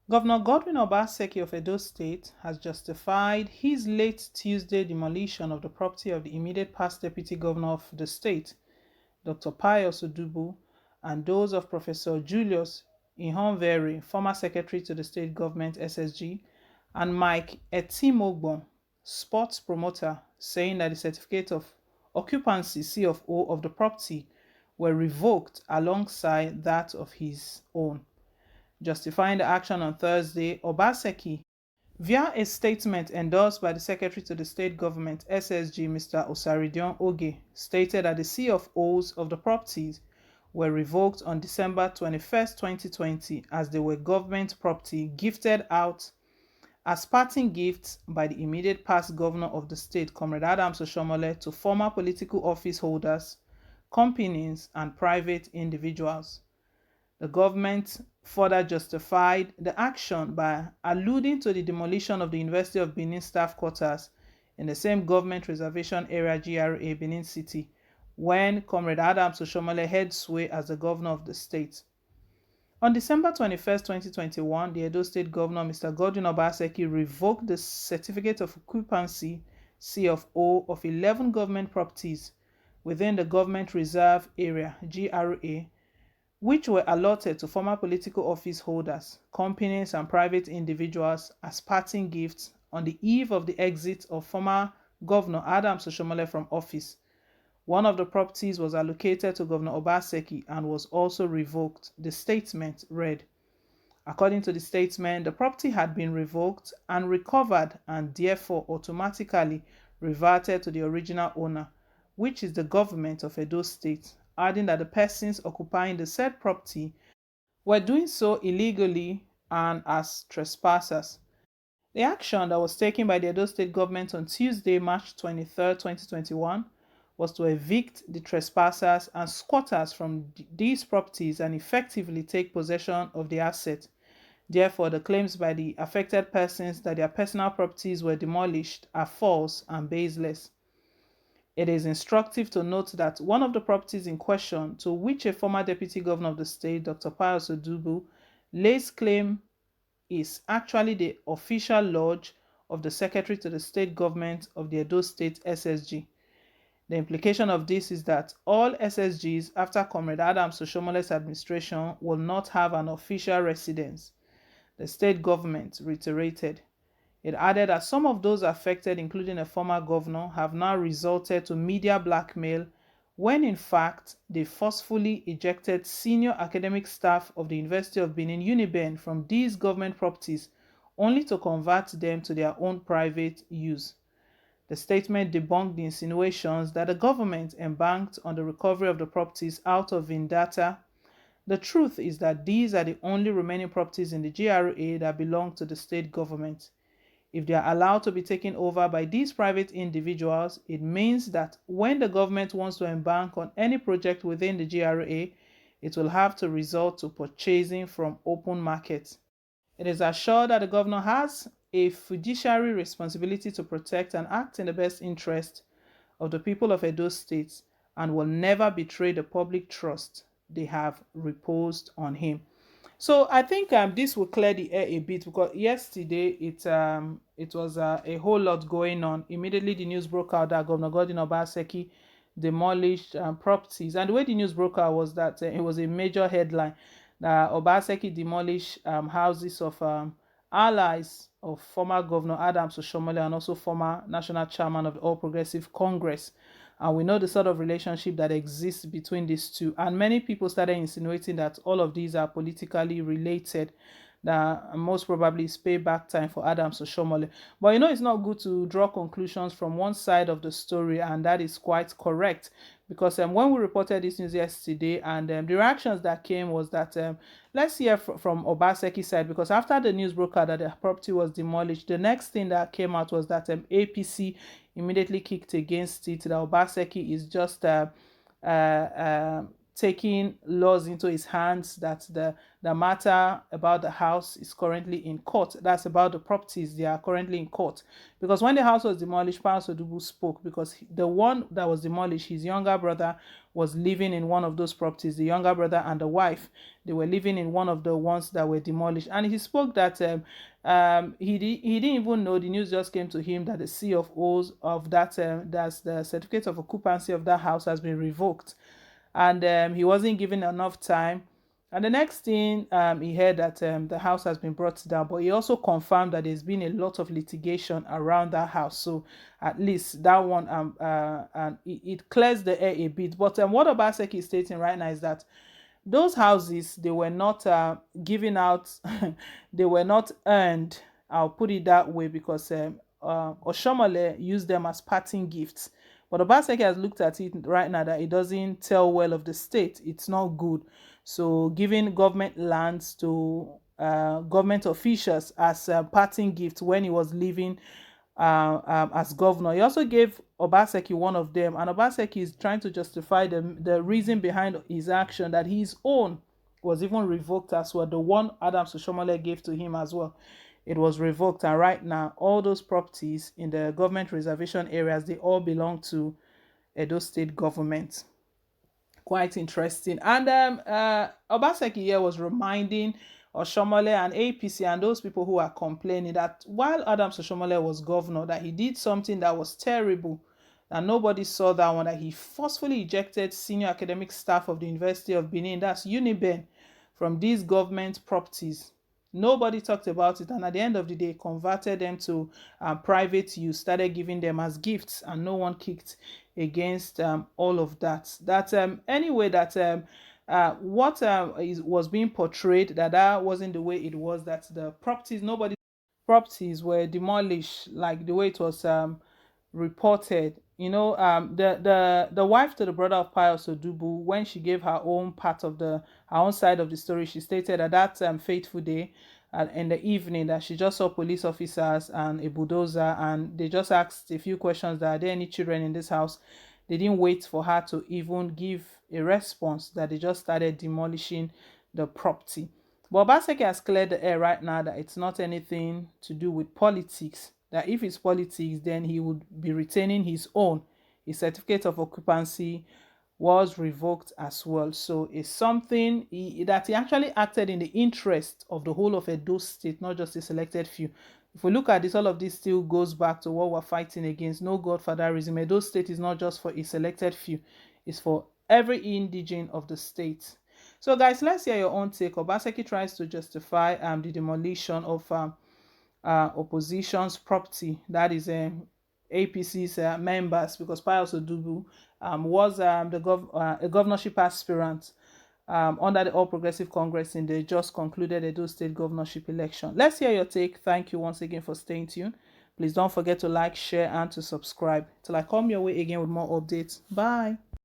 Governor Godwin Obaseki of Edo State has justified his late Tuesday demolition of the property of the immediate past deputy governor of the state, Dr. Pius Odubu, and those of Professor Julius Ihonveri, former secretary to the state government SSG, and Mike Etimogbon, sports promoter, saying that the certificate of occupancy CFO of the property were revoked alongside that of his own. Justifying the action on Thursday, Obaseki, via a statement endorsed by the Secretary to the State Government SSG Mr. Osaridion Oge, stated that the CFOs of the properties were revoked on December 21st, 2020, as they were government property gifted out as parting gifts by the immediate past governor of the state, Comrade Adams Oshomole, to former political office holders, companies, and private individuals. The government further justified the action by alluding to the demolition of the University of Benin staff quarters in the same government reservation area GRA Benin City when Comrade Adams Oshomole held sway as the governor of the state. On December 21st, 2021, the Edo State Governor Mr. Godwin Obaseki revoked the certificate of occupancy CFO of 11 government properties within the government reserve area GRA, which were allotted to former political office holders, companies, and private individuals as parting gifts on the eve of the exit of former Governor Adams Oshomole from office. One of the properties was allocated to Governor Obaseki and was also revoked, the statement read. According to the statement, the property had been revoked and recovered and therefore automatically reverted to the original owner, which is the government of Edo State, adding that the persons occupying the said property were doing so illegally and as trespassers. The action that was taken by the Edo State government on Tuesday, March 23rd, 2021, was to evict the trespassers and squatters from these properties and effectively take possession of the asset. Therefore, the claims by the affected persons that their personal properties were demolished are false and baseless. It is instructive to note that one of the properties in question, to which a former deputy governor of the state, Dr. Pius Odubu, lays claim, is actually the official lodge of the secretary to the state government of the Edo State SSG. The implication of this is that all SSGs after Comrade Adams Oshomole's administration will not have an official residence, the state government reiterated. It added that some of those affected, including a former governor, have now resorted to media blackmail when in fact they forcefully ejected senior academic staff of the University of Benin Uniben from these government properties only to convert them to their own private use. The statement debunked the insinuations that the government embanked on the recovery of the properties out of vendetta. The truth is that these are the only remaining properties in the GRA that belong to the state government. If they are allowed to be taken over by these private individuals, it means that when the government wants to embark on any project within the GRA, it will have to resort to purchasing from open markets. It is assured that the governor has a fiduciary responsibility to protect and act in the best interest of the people of Edo State and will never betray the public trust they have reposed on him. So I think this will clear the air a bit because yesterday it was a whole lot going on. Immediately the news broke out that Governor Godwin Obaseki demolished properties, and the way the news broke out was that it was a major headline that Obaseki demolished houses of allies of former Governor Adams Oshomole and also former national chairman of the All Progressive Congress. And we know the sort of relationship that exists between these two. And many people started insinuating that all of these are politically related, that most probably is payback time for Adams Oshomole. But it's not good to draw conclusions from one side of the story, and that is quite correct. Because when we reported this news yesterday, and the reactions that came was that let's hear from Obaseki's side, because after the news broke out that the property was demolished, the next thing that came out was that APC immediately kicked against it, that Obaseki is just taking laws into his hands, that the matter about the house is currently in court. That's about the properties, they are currently in court. Because when the house was demolished, Pius Odubu spoke, because the one that was demolished, his younger brother was living in one of those properties. The younger brother and the wife, they were living in one of the ones that were demolished. And he spoke that he didn't even know, the news just came to him that the C of O's of that, that's the certificate of occupancy of that house, has been revoked. And he wasn't given enough time. And the next thing, he heard that the house has been brought down, but he also confirmed that there's been a lot of litigation around that house. So at least that one, and it clears the air a bit. But what Obaseki is stating right now is that those houses, they were not given out, they were not earned. I'll put it that way, because Oshomole used them as parting gifts. But Obaseki has looked at it right now that it doesn't tell well of the state. It's not good. So giving government lands to government officials as a parting gift when he was leaving as governor. He also gave Obaseki one of them, and Obaseki is trying to justify the reason behind his action, that his own was even revoked as well. The one Adams Oshomole gave to him as well, it was revoked. And right now, all those properties in the government reservation areas, they all belong to Edo State government. Quite interesting. And Obaseki here was reminding Oshomole and APC and those people who are complaining that while Adams Oshomole was governor, that he did something that was terrible, and nobody saw that one, that he forcefully ejected senior academic staff of the University of Benin, that's UNIBEN, from these government properties. Nobody talked about it, and at the end of the day, converted them to private use, started giving them as gifts, and no one kicked against all of that. That anyway, that what was being portrayed, that wasn't the way it was. That the properties were demolished like the way it was reported. The wife to the brother of Pius Odubu, when she gave her own part of her own side of the story, she stated that that fateful day, in the evening, that she just saw police officers and a bulldozer, and they just asked a few questions, that are there any children in this house. They didn't wait for her to even give a response, that they just started demolishing the property. But Obaseki has cleared the air right now that it's not anything to do with politics. That if it's politics, then he would be retaining his own. His certificate of occupancy was revoked as well. So it's something that he actually acted in the interest of the whole of Edo State, not just a selected few. If we look at this, all of this still goes back to what we're fighting against. No godfatherism. Edo State is not just for a selected few. It's for every indigene of the state. So guys, let's hear your own take. Obaseki tries to justify the demolition of opposition's property, that is APC's members, because Pius Odubu was a governorship aspirant under the All Progressive Congress in the just concluded Edo State governorship election. Let's hear your take. Thank you once again for staying tuned. Please don't forget to like, share, and to subscribe till I come your way again with more updates. Bye.